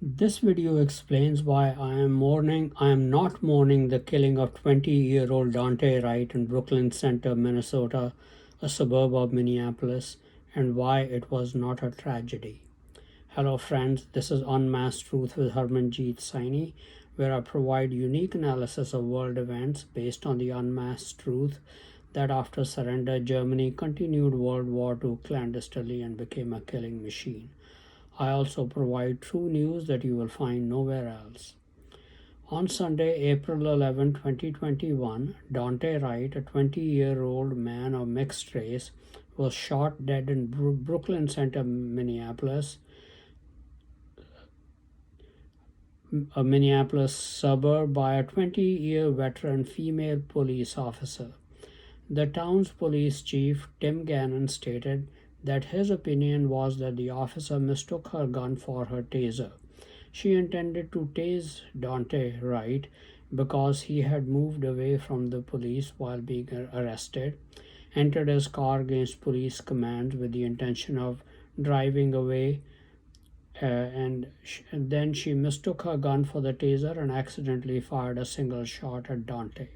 This video explains why I am not mourning the killing of 20-year-old Daunte Wright in Brooklyn Center, Minnesota, a suburb of Minneapolis, and why it was not a tragedy. Hello friends, this is Unmasked Truth with Harmanjeet Saini, where I provide unique analysis of world events based on the unmasked truth that after surrender, Germany continued World War II clandestinely and became a killing machine. I also provide true news that you will find nowhere else. On Sunday, April 11, 2021, Daunte Wright, a 20-year-old man of mixed race, was shot dead in Brooklyn Center, Minneapolis, a Minneapolis suburb, by a 20-year veteran female police officer. The town's police chief, Tim Gannon, stated that his opinion was that the officer mistook her gun for her taser. She intended to tase Daunte Wright because he had moved away from the police while being arrested, entered his car against police commands with the intention of driving away, and then she mistook her gun for the taser and accidentally fired a single shot at Daunte.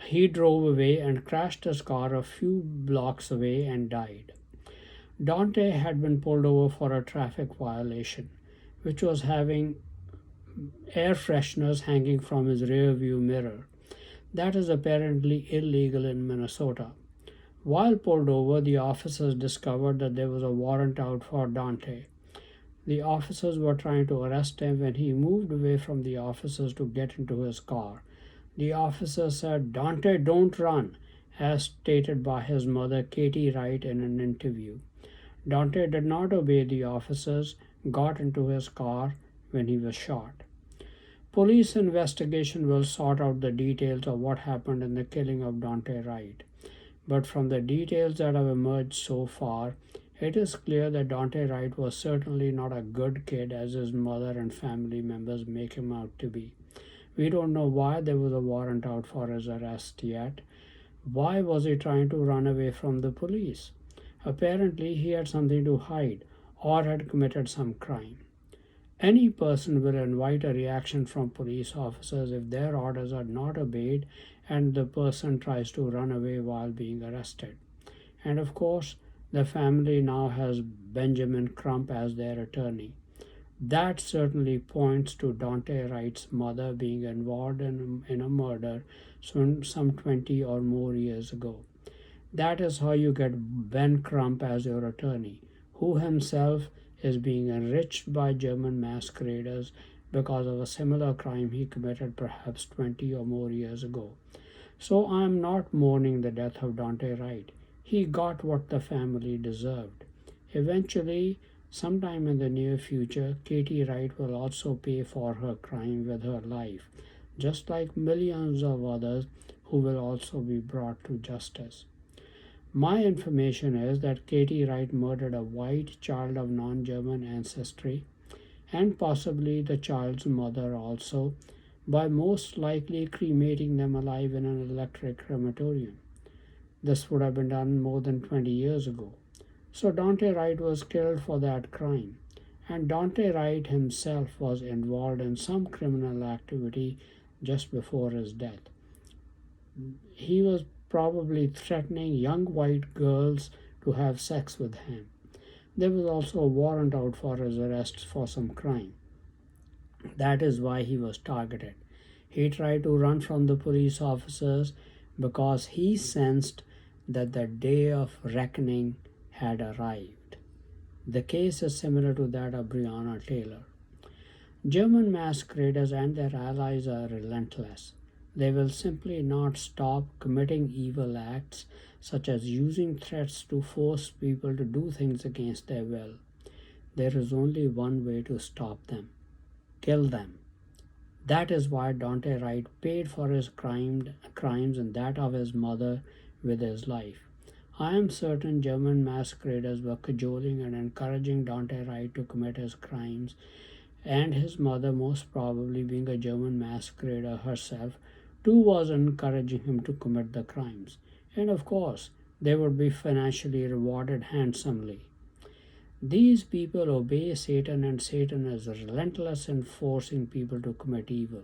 He drove away and crashed his car a few blocks away and died. Daunte had been pulled over for a traffic violation, which was having air fresheners hanging from his rear view mirror. That is apparently illegal in Minnesota. While pulled over, the officers discovered that there was a warrant out for Daunte. The officers were trying to arrest him when he moved away from the officers to get into his car. The officer said, "Daunte, don't run," as stated by his mother, Katie Wright, in an interview. Daunte did not obey the officers, got into his car when he was shot. Police investigation will sort out the details of what happened in the killing of Daunte Wright. But from the details that have emerged so far, it is clear that Daunte Wright was certainly not a good kid as his mother and family members make him out to be. We don't know why there was a warrant out for his arrest yet. Why was he trying to run away from the police? Apparently, he had something to hide or had committed some crime. Any person will invite a reaction from police officers if their orders are not obeyed and the person tries to run away while being arrested. And of course, the family now has Benjamin Crump as their attorney. That certainly points to Daunte Wright's mother being involved in a murder some 20 or more years ago. That is how you get Ben Crump as your attorney, who himself is being enriched by German masqueraders because of a similar crime he committed perhaps 20 or more years ago. So I am not mourning the death of Daunte Wright. He got what the family deserved. Eventually, sometime in the near future, Katie Wright will also pay for her crime with her life, just like millions of others who will also be brought to justice. My information is that Katie Wright murdered a white child of non German ancestry, and possibly the child's mother also, by most likely cremating them alive in an electric crematorium. This would have been done more than 20 years ago. So Daunte Wright was killed for that crime, and Daunte Wright himself was involved in some criminal activity just before his death. He was probably threatening young white girls to have sex with him. There was also a warrant out for his arrest for some crime. That is why he was targeted. He tried to run from the police officers because he sensed that the day of reckoning had arrived. The case is similar to that of Breonna Taylor. German masqueraders and their allies are relentless. They will simply not stop committing evil acts, such as using threats to force people to do things against their will. There is only one way to stop them: kill them. That is why Daunte Wright paid for his crimes and that of his mother with his life. I am certain German masqueraders were cajoling and encouraging Daunte Wright to commit his crimes, and his mother, most probably being a German masquerader herself, too was encouraging him to commit the crimes. And of course, they would be financially rewarded handsomely. These people obey Satan, and Satan is relentless in forcing people to commit evil.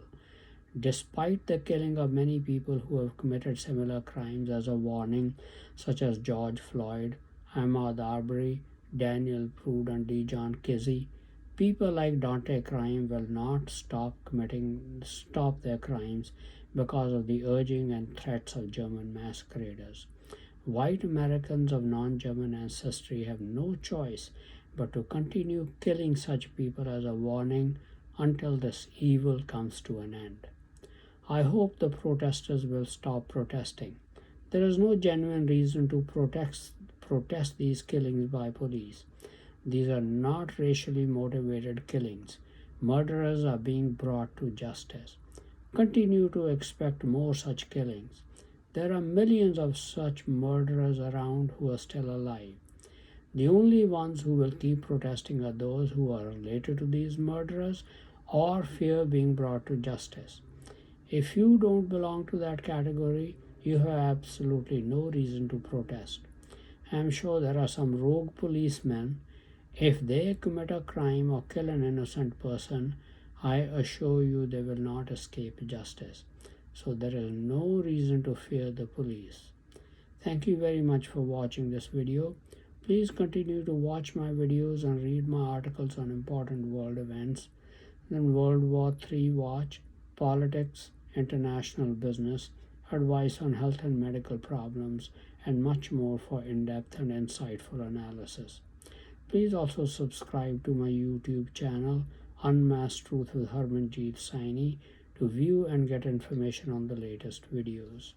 Despite the killing of many people who have committed similar crimes as a warning, such as George Floyd, Ahmaud Arbery, Daniel Prude, and Dijon Kizzee, people like Daunte Crime will not stop their crimes because of the urging and threats of German masqueraders. White Americans of non-German ancestry have no choice but to continue killing such people as a warning until this evil comes to an end. I hope the protesters will stop protesting. There is no genuine reason to protest these killings by police. These are not racially motivated killings. Murderers are being brought to justice. Continue to expect more such killings. There are millions of such murderers around who are still alive. The only ones who will keep protesting are those who are related to these murderers or fear being brought to justice. If you don't belong to that category, you have absolutely no reason to protest. I am sure there are some rogue policemen. If they commit a crime or kill an innocent person, I assure you they will not escape justice. So there is no reason to fear the police. Thank you very much for watching this video. Please continue to watch my videos and read my articles on important world events. Then World War III watch, politics, international business, advice on health and medical problems, and much more for in-depth and insightful analysis. Please also subscribe to my YouTube channel, Unmasked Truth with Harmanjeet Saini, to view and get information on the latest videos.